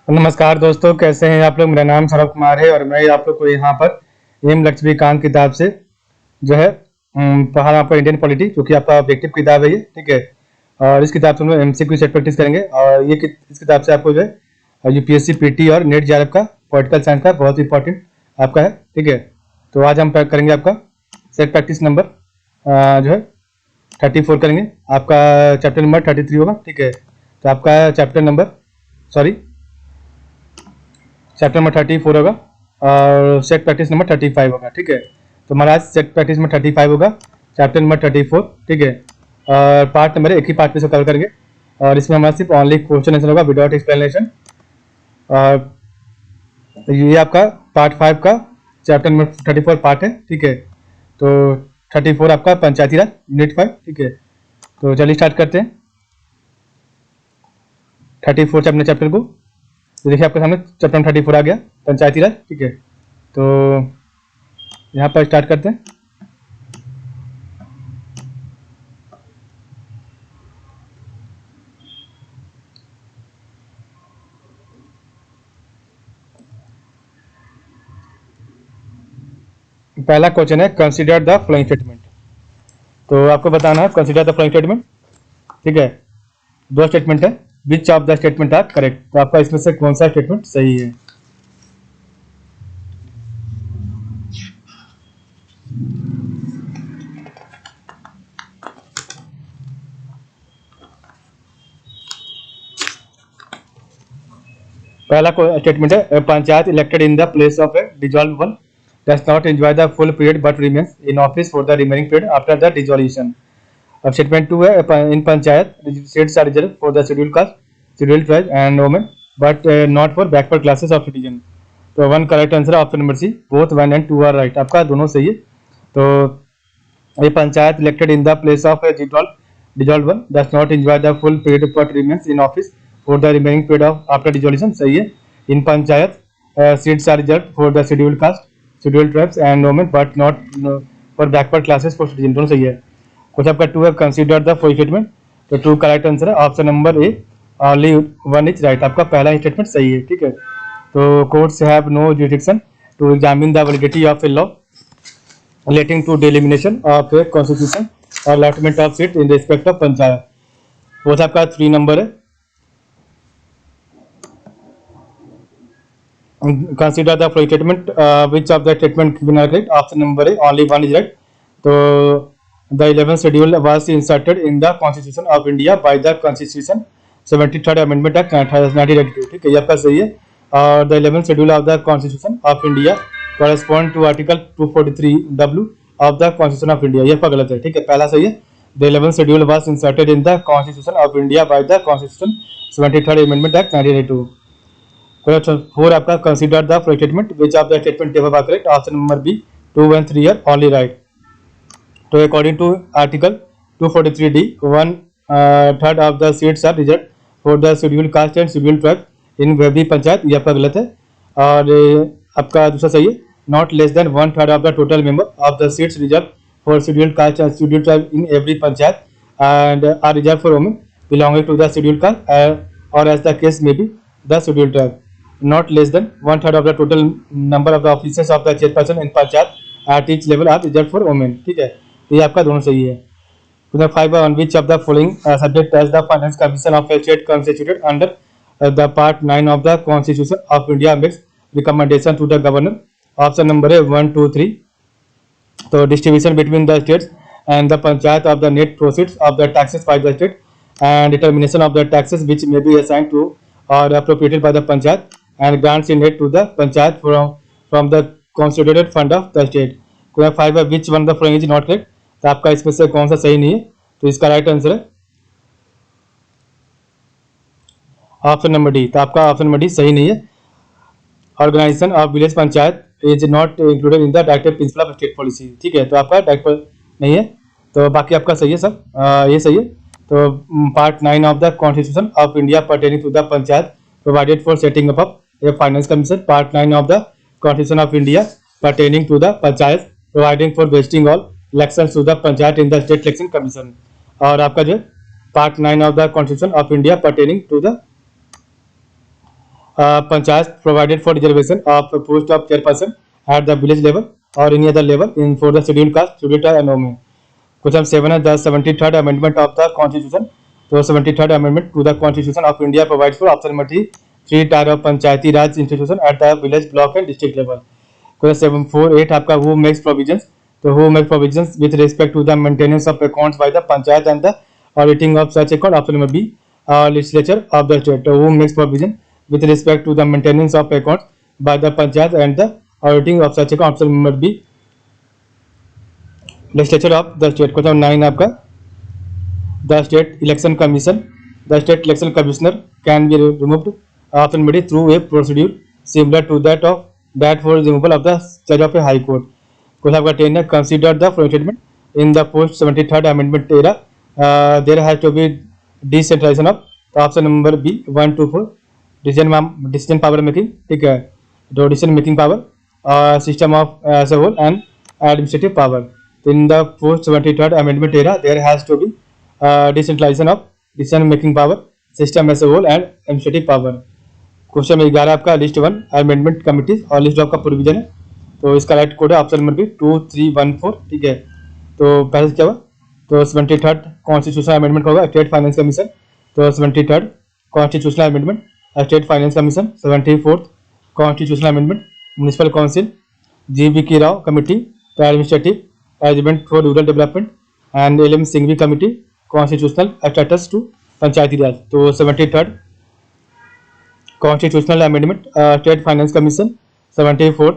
नमस्कार दोस्तों, कैसे हैं आप लोग। मेरा नाम सौरभ कुमार है और मैं आप लोग को यहाँ पर एम लक्ष्मीकांत किताब से जो है पढ़ा रहा आपका इंडियन पॉलिटी, जो कि आपका ऑब्जेक्टिव किताब है ये, ठीक है। और इस किताब से हम लोग एमसीक्यू सेट प्रैक्टिस करेंगे और इस किताब से आपको जो है यूपीएससी पीटी और नेट जेआरएफ का पॉलिटिकल साइंस का बहुत इंपॉर्टेंट आपका है, ठीक है। तो आज हम करेंगे आपका सेट प्रैक्टिस नंबर जो है 34 करेंगे। आपका चैप्टर नंबर 33 होगा, ठीक है। तो आपका चैप्टर नंबर 34 होगा और सेट प्रैक्टिस नंबर 35 होगा, ठीक है। तो हमारा आज सेट प्रैक्टिस नंबर 35 होगा, चैप्टर नंबर 34, ठीक है। और पार्ट नंबर एक ही पार्ट में से कवर करेंगे और इसमें हमारा सिर्फ ओनली क्वेश्चन आंसर होगा विदाउट एक्सप्लेनेशन। और ये आपका पार्ट 5 का चैप्टर नंबर 34 पार्ट है, ठीक है। तो 34 आपका पंचायती राज यूनिट 5, ठीक है। तो चलिए स्टार्ट करते हैं 34 चैप्टर को। तो देखिए आपके सामने चैप्टर नंबर 34 आ गया, पंचायती राज, ठीक है। तो यहाँ पर स्टार्ट करते हैं। पहला क्वेश्चन है कंसीडर द फॉलोइंग स्टेटमेंट। तो आपको बताना है कंसीडर द फॉलोइंग स्टेटमेंट, ठीक है। दो स्टेटमेंट है, which of the statement are correct. तो आपका इसमें से कौन सा स्टेटमेंट सही है। पहला स्टेटमेंट है panchayat elected in the place of A dissolve one does not enjoy the full period but remains in office for the remaining period after the dissolution। अब स्टेटमेंट 2 है in panchayat seats are reserve for the schedule caste, schedule tribe and women but not for backward classes of citizen. तो one correct answer है option number C, both 1 and 2 are right. आपका दोनों सही है। तो ये panchayat elected in the place of dissolve one does not enjoy the full period but remains in office for the remaining period of after dissolution, सही है। In panchayat seats are reserve for the schedule caste, schedule tribes and women but not for backward classes for citizen, दोनों सही है। Question आपका 2 है consider the following statement. तो 2 correct answer है option number A, only 1 is right. आपका पहला statement सही है, ठीक है। तो courts have no jurisdiction to examine the validity of a law relating to delimitation of a constitution or allotment of seat in respect of panchayat. वो आपका 3 number है। Consider the following statement, which of the statement given are correct। Option number है only 1 is right। तो the 11th schedule was inserted in the constitution of India by the constitution 73rd amendment act 1982, ठीक है, ये आपका सही है। और the 11th schedule of the constitution of India correspond to article 243W of the constitution of India, ये आपका गलत है, ठीक है। पहला सही है, the 11th schedule was inserted in the constitution of India by the constitution 73rd amendment act 1982। Question 4 आपका consider the following statement, which of the statement above are correct। Option number B 2 and 3 are only right। तो according to article 243D 1/3 of the seats are reserved for the scheduled caste and scheduled tribe in every panchayat, ये आपका गलत है। और आपका दूसरा सही है, not less than 1/3 of the total member of the seats reserve for scheduled caste and scheduled tribe in every panchayat and are reserve for women belonging to the scheduled caste और as the case may be the scheduled tribe. Not less than 1/3 of the total number of the officers of the chairperson in panchayat at each level are reserve for women, ठीक है। तो ये आपका दोनों सही है। Question 5 on which of the following subject as the finance commission of a state constituted under the part 9 of the constitution of India makes recommendation to the governor। Option number है 1 2 3। तो distribution between the states and the panchayat of the net proceeds of the taxes by the state and determination of the taxes which may be assigned to or appropriated by the panchayat and grants in aid to the panchayat from the constituted fund of the state। Question 5 है which one of the following is not correct। तो आपका इसमें से कौन सा सही नहीं है। तो इसका राइट आंसर है ऑप्शन नंबर डी। तो आपका ऑप्शन नंबर डी सही नहीं है। Organisation of village panchayat is not included in the directive principle of state policy, ठीक है। तो आपका डायरेक्ट नहीं है। तो बाकी आपका सही है सब, ये सही है। तो part 9 of the constitution of India pertaining to the panchayat provided for setting up a finance commission. Part 9 of the constitution of India pertaining to the panchayat providing for vesting all elections to the panchayat in the state election commission. और आपका जो part 9 of the constitution of India pertaining to the Panchayat provided for reservation of a post of chairperson at the village level or any other level in for the scheduled caste, scheduled tribe and women. Question 7 है the 73rd amendment of the constitution. तो 73rd amendment to the constitution of India provides for option number 3 tier of panchayati raj institution at the village, block and district level. Question 748 आपका who makes provisions. तो who makes provisions with respect to the maintenance of accounts by the panchayat and the auditing of such account. Option number B, legislature of the state. तो who makes provision with respect to the maintenance of accounts by the panchayat and the auditing of such account. Option number B, legislature of the state. Question 9 आपका the state election commission, the state election commissioner can be removed option B through a procedure similar to that of that for removal of the judge of a high court. Question आपका 10 है consider the following statement in the post 73rd amendment era there has to be decentralization of option number B 1 to 4 decision power making. ठीक है, तो decision making power system of as a whole and administrative power. In the post 73rd amendment era there has to be decentralization of decision making power, system as a whole and administrative power. Question में 11 आपका list 1 amendment committees और list of का provision है, तो इसका right code है option number B 2314. ठीक है, तो पहले से क्या हुआ, तो 73rd कॉन्स्टिट्यूशनल अमेंडमेंट होगा स्टेट फाइनेंस कमीशन. तो 73rd constitutional amendment state finance commission, 74th constitutional amendment municipal council, GV Rao committee administrative arrangement for rural development and LM Singhvi committee constitutional status to पंचायती राज. तो 73rd constitutional amendment state finance commission, 74th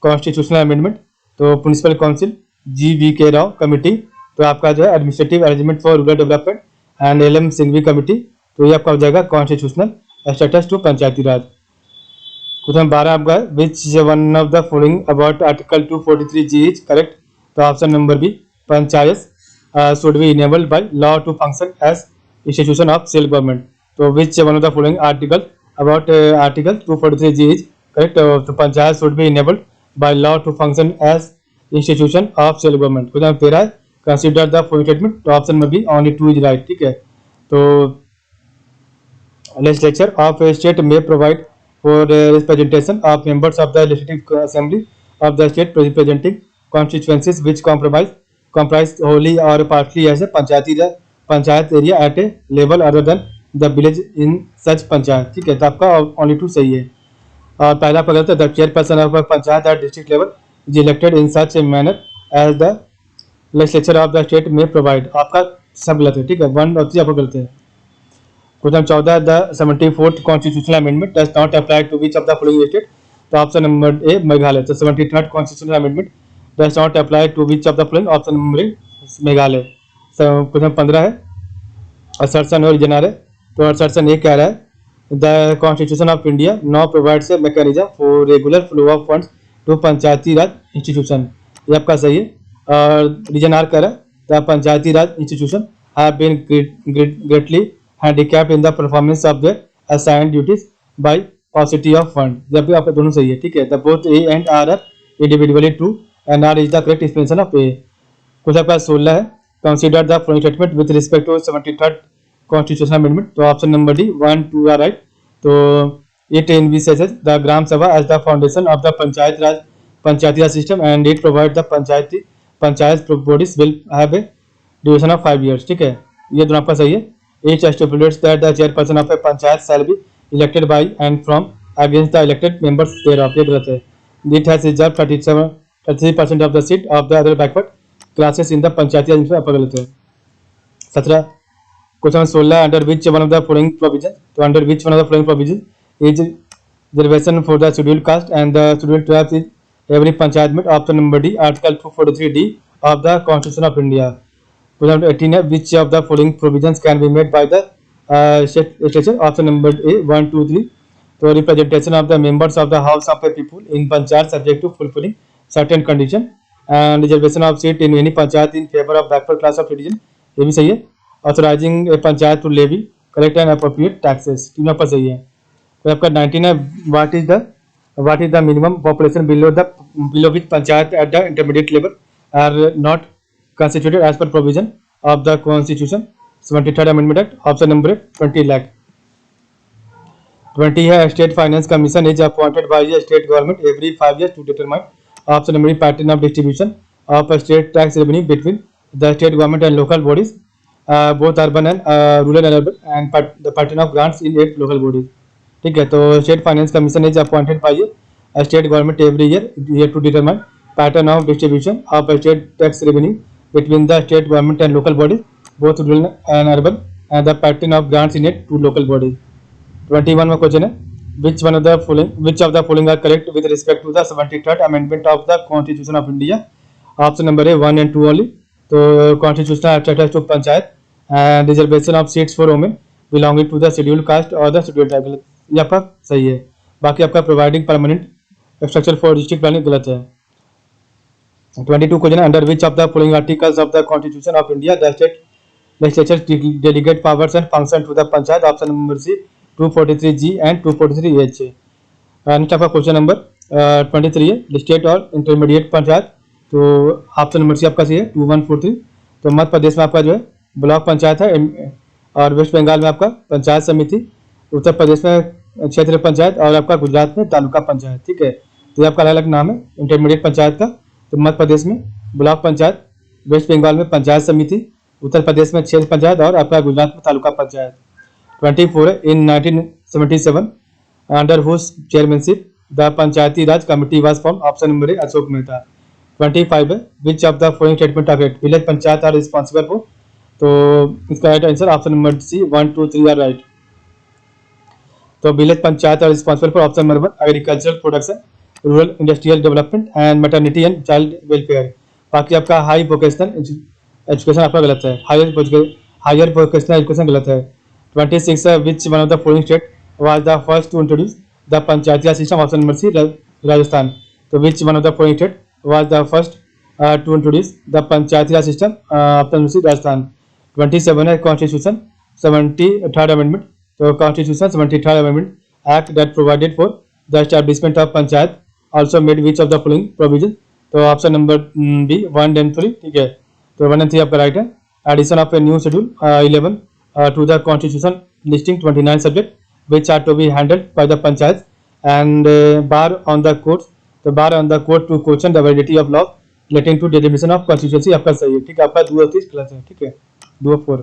constitutional amendment तो municipal council, GV Rao committee तो आपका जो है administrative arrangement for rural development and LM Singhvi committee, तो ये आपका हो जाएगा constitutional status to Panchayati Raj. Question 12 आपका which one of the following about article 243G is correct. तो option number B panchayat should be enabled by law to function as institution of self government. तो which one of the following article about article 243G is correct. तो panchayat should be enabled by law to function as institution of self government. Question 13 consider the following statement. तो option में भी only 2 is right. ठीक है, तो legislature of a state may provide for representation of members of the legislative assembly of the state representing constituencies which comprise wholly or partly as a panchayat area at a level other than the village in such panchayat. ठीक है, तो आपका only 2 सही है. और पहला आपका गलत है the chairperson of panchayat at district level is elected in such a manner as the legislature of the state में प्रोवाइड. आपका सब गलत है. ठीक है, 1 और 3 आपको गलत है. Question 14 the 74th constitutional amendment does not apply to which of the following state. तो ऑप्शन नंबर ए मेघालय. तो 73rd constitutional amendment does not apply to which of the following. Option number A Meghalaya. Question 15 है assertion और reason आ रहे. तो assertion ये कह रहा है the constitution of India now provides a mechanism for regular flow of funds to Panchayati Raj institution. ये आपका सही है. और रीजन आर कह रहा है the Panchayati Raj institution have been greatly handicapped in the performance of their assigned duties by paucity of fund. जब भी आपका दोनों सही है. ठीक है, the both A and R are individually true and R is the correct explanation of A. कुछ आपका 16 है consider the following statement with respect to 73rd constitutional amendment. तो option number D 1 2 are right. तो it envisages the Gram Sabha as the foundation of the Panchayati Raj system and it provides the panchayat bodies will have a duration of 5 years. ठीक है, ये दोनों आपका सही है. It stipulates that the chairperson of a panchayat shall be elected by and from against the elected members thereof. ये गलत है. It has reserved 33% of the seat of the other backward classes in the पंचायती राज में गलत है. 17 question 16 under which one of the following provision. तो under which one of the following provision is reservation for the scheduled caste and the scheduled tribes is every panchayat में. Option number D article 243D of the constitution of India. Question 18 है which of the following provisions can be made by the legislature. Option number ए 1 2 3. तो representation of the members of the house of the people in panchayat subject to fulfilling certain condition and reservation of seat in any panchayat in favor of backward class of citizen. ये भी सही है. Authorizing a panchayat to levy correct and appropriate taxes. तीनों पर सही है. तो आपका 19 है what is the minimum population below which panchayat at the intermediate level are not constituted as per provision of the constitution 73rd amendment act. Option number 20 lakh. 20 है state finance commission is appointed by the state government every 5 years to determine option number pattern of distribution of state tax revenue between the state government and local bodies both urban and rural and urban and the pattern of grants in 8 local bodies. ठीक है, तो state finance commission is appointed by state government every year to determine pattern of distribution of state tax revenue between the state government and local bodies, both rural and urban, and the pattern of grants in it to local bodies. 21 में question है which of the following are correct with respect to the 73rd amendment of the Constitution of India? Option number है 1 and 2 only. तो constitutional status to panchayat and reservation of seats for women belonging to the scheduled caste or the scheduled tribe, ये आपका सही है। बाकी आपका providing permanent structure for district planning गलत है। 22 question under which of the following articles of the constitution of India the state legislature delegate powers and function to the panchayat? Option number C 243G एंड 243H। Next आपका question number 23 है state और intermediate panchayat, तो option number सी आपका सी है 2143। तो मध्य प्रदेश में आपका जो है ब्लॉक पंचायत है और वेस्ट बंगाल में आपका पंचायत समिति, उत्तर प्रदेश में क्षेत्र पंचायत और आपका गुजरात में तालुका पंचायत। ठीक है, तो ये आपका अलग अलग नाम है इंटरमीडिएट पंचायत का। तो मध्य प्रदेश में ब्लॉक पंचायत, वेस्ट बंगाल में पंचायत समिति, उत्तर प्रदेश में क्षेत्र पंचायत और आपका गुजरात में तालुका पंचायत। 24 है in 1977 under whose chairmanship the Panchayati raj committee was form? Option number है अशोक मेहता। 25 है which of the following statement of it village panchayat are responsible for? तो इसका right answer option number C 1, 2, 3 are right. तो village panchayat are responsible for option number 1 agricultural production, rural industrial development and maternity and child welfare. बाकी आपका high vocational education आपका गलत है, higher vocational education गलत है। 26 है which one of the following state was the first to introduce the Panchayati raj system? Option number C Rajasthan. तो which one of the following state was the first to introduce the Panchayati raj system? Option number C Rajasthan. 27 है constitution 73rd amendment, तो constitution 73rd amendment act that provided for the establishment of panchayat also made which of the following provision? तो option number B 1 and 3। ठीक है, तो 1 and 3 आपका राइट है। Addition of a new schedule 11 to the constitution listing 29 subject which are to be handled by the panchayat and bar on the court, तो bar on the court to question the validity of law relating to delimitation of constituency आपका सही है। ठीक है, आपका 2 और 3 गलत है। ठीक है, 2 और 4।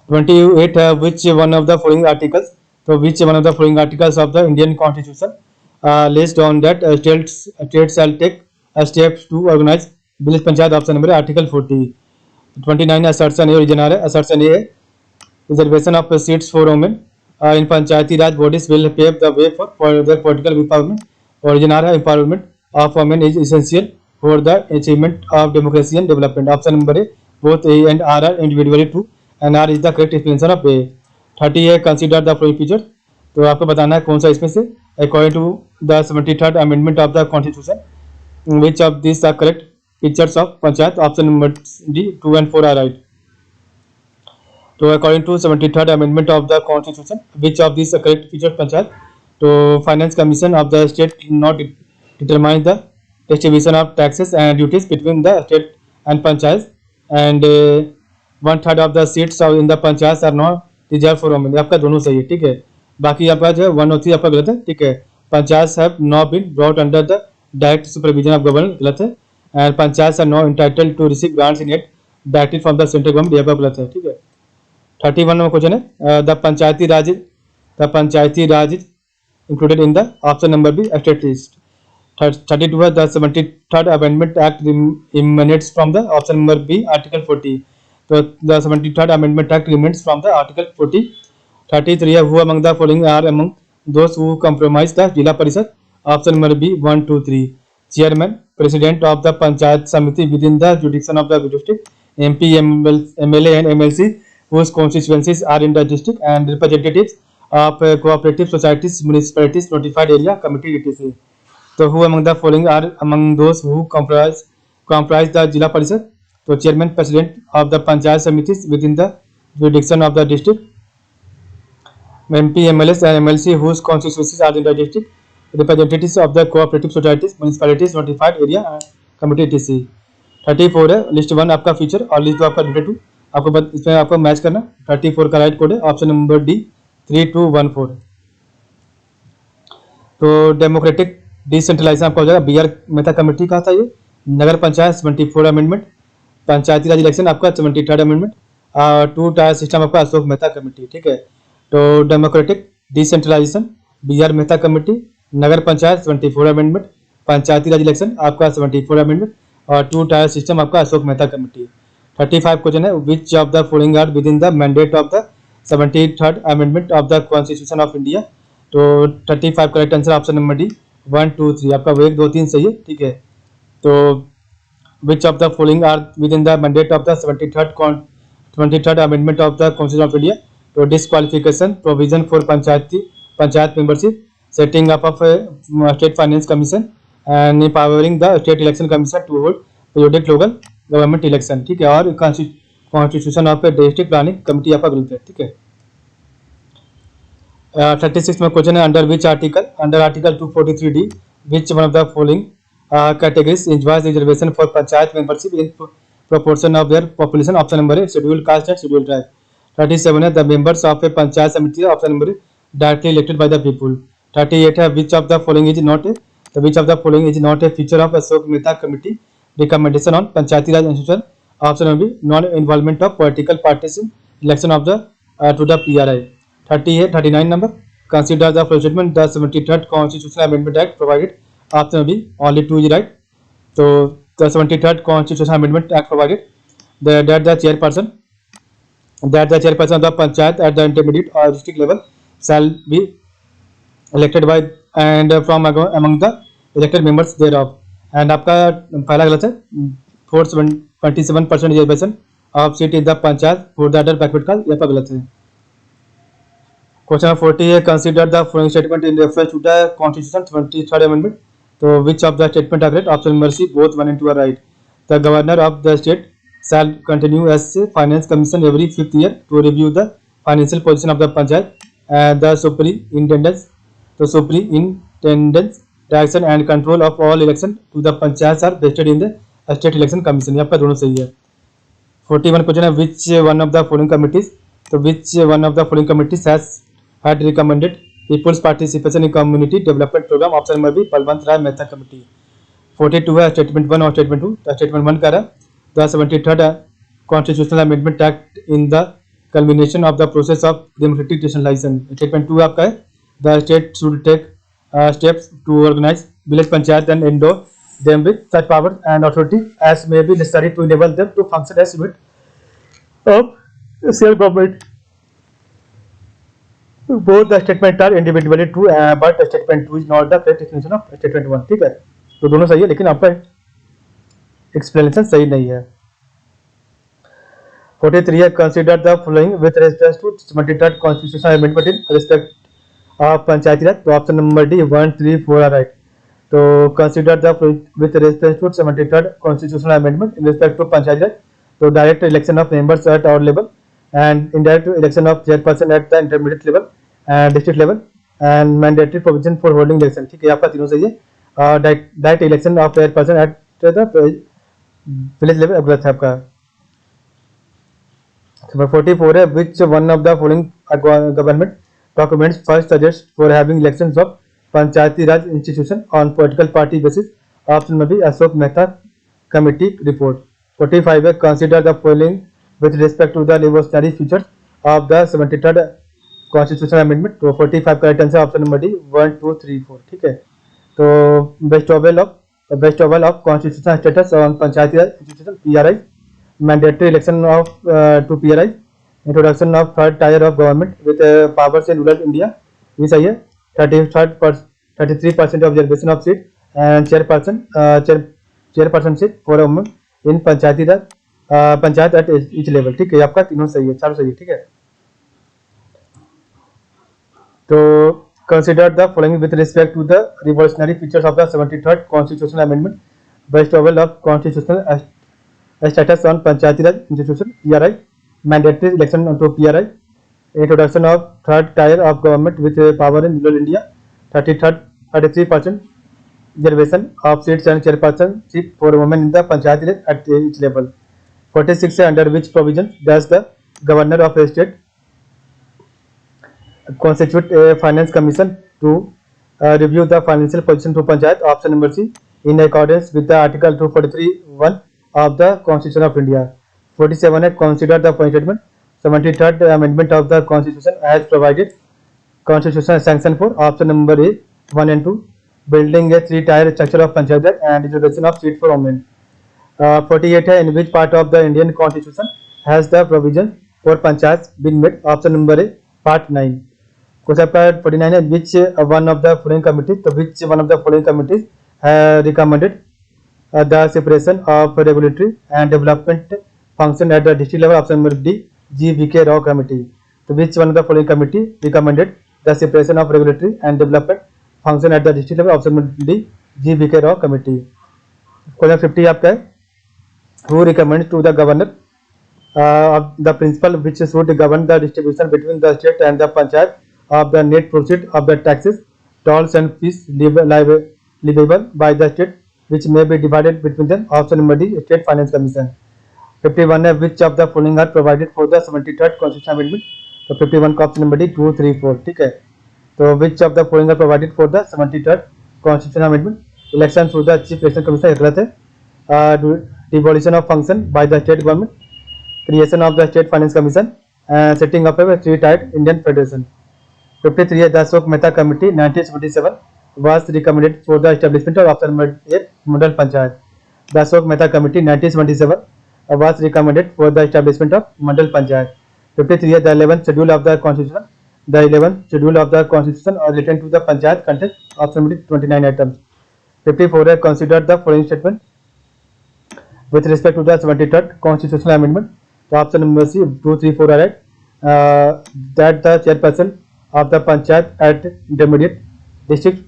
28 है which one of the following articles, तो which one of the following articles of the Indian constitution listed on that state shall take steps to organize village panchayat? Option number article 40। 29 assertion A origin आ रहा है, assertion A है reservation of seats for women in Panchayati raj bodies will pave the way for their political empowerment. Origin आ रहा है empowerment of women is essential for the achievement of democracy and development. Option number A both A and R are individually true and R is the correct explanation of ए। 30 है consider the following feature, तो आपको बताना है कौन सा इसमें से according to the 73rd amendment of the constitution which of these are correct features of panchayat? option number D 2 and 4 are right। तो according to 73rd amendment of the constitution which of these are correct features panchayat? तो finance commission of the state not determine the distribution of taxes and duties between the state and panchayats and 1/3 of the seats in the panchayats are not reserved for women। आपका दोनों सही है। ठीक है, बाकी आपका जो है 1 और 3 आपका गलत है। ठीक है, panchayat have not been brought under the direct supervision of government गलत है and panchayat are not entitled to receive grants in it directly from the central government, ये आपका गलत है। ठीक है, 31 नंबर क्वेश्चन है the Panchayati raj is included in the option number B state list. 32 है the 73rd amendment act emanates from the option number B article 40। तो the 73rd amendment act remains from the article 40। 33 है who among the following are among दोस्त who compromise the zila parishad? Option number B 1, 2, 3। Chairman president of the panchayat samiti within the jurisdiction of the district, MP, MLA एंड MLC whose constituencies are in the district and representatives of cooperative societies, municipalities, notified area committee etc. तो who among the following are among those who comprise the zila parishad? तो chairman president of the panchayat samitis within the jurisdiction of the district, MP, MLS and MLC whose constituencies are in the district, representatives of the cooperative societies, municipalities, notified area committee etc. 34 है list 1 आपका feature और list 2 आपका data 2, आपको इसमें आपको match करना। 34 का right code है ऑप्शन नंबर डी 3214। तो डेमोक्रेटिक डिसेंट्रलाइजेशन आपका हो जाएगा बी आर मेहता कमेटी का था ये। नगर पंचायत 74 अमेंडमेंट। पंचायती राज इलेक्शन आपका 73rd अमेंडमेंट। 2 टायर सिस्टम आपका अशोक मेहता कमेटी, ठीक है। तो democratic decentralisation B R Mehta committee, Nagar Panchayat 74 amendment, Panchayati Raj election आपका 74 अमेंडमेंट और 2 टायर सिस्टम आपका अशोक मेहता कमेटी। 35 क्वेश्चन है, which of the following are within the mandate of the 73rd amendment of the constitution of India. तो 35 correct answer option number D 1 2 3 आपका वो 1 2 3 सही है, ठीक है। तो which of the following are within the mandate of the 73rd amendment of the Constitution of India? तो disqualification provision for panchayat membership, setting up of a state finance commission and empowering the state election commission to hold periodic local government election, ठीक है। और constitution of district planning committee आपका गलत है, ठीक है। 36 में क्वेश्चन है, under which article, under article 243D which one of the following categories enjoys reservation for panchayat membership in proportion of their population? Option number है scheduled caste and scheduled tribe। 37 है, the members of a panchayat samiti, option number directly elected by the people। 38 है, which of the following is not a feature of Ashok Mehta committee recommendation on panchayati raj institution? Option number non involvement of political parties in election of the to the PRI। 39 number, consider the following statement, the 73rd constitutional amendment act provided, option B only 2 is right। तो the 73rd constitutional amendment act provided that the chairperson of the panchayat at the intermediate or district level shall be elected by and from among the elected members thereof। and आपका पहला गलत है, 27% reservation of seat in the panchayat for the other backward caste, यह गलत है। Question number 40 है, consider the following statement in reference to the constitution 73rd amendment. तो which of the statement are correct? Option number C both 1 and 2 are right. The governor of the state shall continue as finance commission every 5th year to review the financial position of the panchayat and the superintendence direction and control of all election to the panchayats are vested in the state election commission। ये आपका दोनों सही है। 41 question है, which one of the following committees, तो which one of the following committees has had recommended people's participation in community development program? Option number B Balwant Rai Mehta committee. 42 है, statement 1 और statement 2। तो स्टेटमेंट 1 का the 73rd constitutional amendment act in the culmination of the process of democratic decentralization। Statement 2 आपका है, the state should take steps to organize village panchayat and endow them with such powers and authority as may be necessary to enable them to function as unit of self government। both the statement are individually true but statement 2 is not the correct explanation of statement 1, ठीक है। तो दोनों सही है लेकिन आपका explanation सही नहीं है। 43 है, consider the following with respect to 73rd constitutional amendment in respect of panchayati राज। तो option number D 1 3 4 are right. तो consider the with respect to 73rd constitutional amendment in respect to पंचायती राज, तो direct election of members at our level and indirect election of chairperson at the intermediate level and district level and mandatory provision for holding election, ठीक है। आपका तीनों सही है। Direct election of chairperson at the village level गलत है आपका। 44 है, which one of the following government documents first suggest for having elections of Panchayati Raj institution on political party basis? Option में भी अशोक मेहता कमेटी रिपोर्ट। 45 है, consider the following with respect to the revolutionary features of the 73rd constitutional amendment। तो 45 correct answer option number D 1 2 3 4, ठीक है। तो best oval of constitutional status on Panchayati Raj institution PRI, mandatory election of to PRI, introduction of third tier of government with powers in rural India, ये सही है। 33% of reservation of seat and chairperson seat for women in Panchayati Raj panchayat at each level, ठीक है। आपका तीनों सही है, चारों सही है, ठीक है। तो consider the following with respect to the revolutionary features of the 73rd constitutional amendment, best oval of constitutional status on Panchayati Raj institution PRI, mandatory election to PRI, introduction of third tier of government with power in rural India, 33% reservation of seats and chairperson seat for women in the Panchayati Raj at each level. 46 है, under which provision does the governor of a state constitute a finance commission to review the financial position to panchayat. Option number C, in accordance with the article 243(1) of the Constitution of India. 47 है, consider the following statement. 73rd amendment of the Constitution has provided constitutional sanction for option number A 1 and 2, building a 3-tier structure of panchayat and reservation of seat for women. 48 है, in which part of the Indian Constitution has the provision for panchayats been made. Option number A part 9. Question number 49 है, which one of the following committees, तो which one of the following committees recommended the separation of regulatory and development function at the district level. Option number D, G.V.K. Rao committee. So which one of the following committee recommended the separation of regulatory and development function at the district level? Option number D, G.V.K. Rao committee. Question 50 आपका है, who recommends to the governor the principle which should govern the distribution between the state and the panchayat of the net proceeds of the taxes, tolls and fees leviable by the state, which may be divided between them. Option number D, State Finance Commission. 51 है, which of the following are provided for the 73rd Constitutional Amendment. तो 51 का option number D 2, 3, 4, ठीक है. तो which of the following are provided for the 73rd Constitutional Amendment. Election through the Chief Election Commission गलत है. Devolution of function by the state government, creation of the State Finance Commission, setting up a 3-tiered Indian Federation. 53 है, the Ashok Mehta Committee 1977 was recommended for the establishment of option number A Model Panchayat. The Ashok Mehta Committee 1977 was recommended for the establishment of Mandal Panchayat. 53 है, the 11th schedule of the Constitution. The 11th schedule of the Constitution relating to the Panchayat contains option number 29 items. 54 है, consider the following statement with respect to the 73rd Constitutional Amendment. So option number C 2, 3, 4 are right. That the chairperson of the Panchayat at intermediate district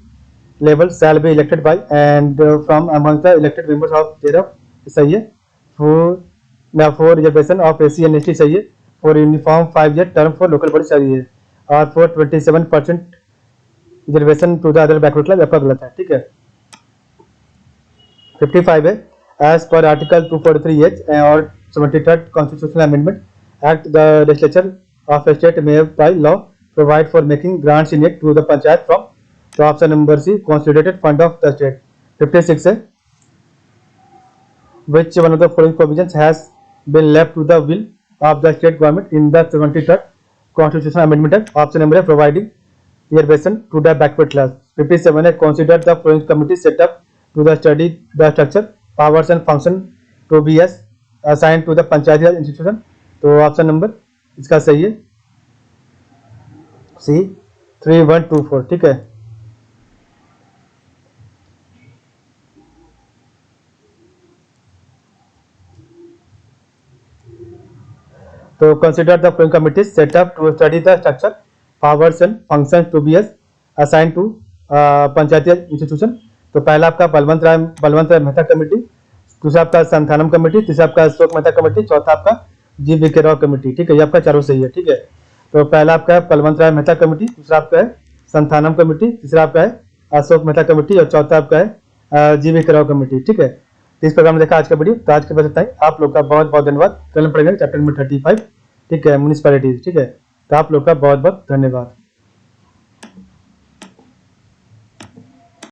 level shall be elected by and from among the elected members of thereof. सही है. For reservation of SC and ST सही है. For uniform 5-year term for local body सही है. और for 27% reservation to the other backward class आपका गलत है, ठीक है. 55 है, as per Article 243H और 73rd Constitutional Amendment Act, the legislature of a state may by law provide for making grants in it to the panchayat from the option number C consolidated fund of the state. 56 है, which one of the following provisions has been left to the will of the state government in the 73rd Constitutional Amendment Act. Option number A providing reservation to the backward class. 57 है, consider the following committee set up to the study the structure, powers and function to be as assigned to the panchayat institution. तो option number इसका सही है C 3, 1, 2, 4, ठीक है. तो consider the following committees set up to study the structure, powers and functions to be as assigned to Panchayati institution. तो पहला आपका बलवंत राय मेहता कमेटी, दूसरा आपका संथानम कमेटी, तीसरा आपका अशोक मेहता कमेटी, चौथा आपका जी.वी.के. राव कमेटी, ठीक है. ये आपका चारों सही है, ठीक है. तो पहला आपका है बलवंत राय मेहता कमेटी, दूसरा आपका है संथानम कमेटी, तीसरा आपका है अशोक मेहता कमेटी और चौथा आपका है जी.वी.के. राव कमेटी, ठीक है. तो इस प्रकार में देखा आज का वीडियो. तो आज के बस इतना ही. आप लोग का बहुत बहुत धन्यवाद. कल पढ़ेंगे चैप्टर नंबर 35, ठीक है, म्युनिसिपैलिटीज, ठीक है. तो आप लोग का बहुत बहुत धन्यवाद.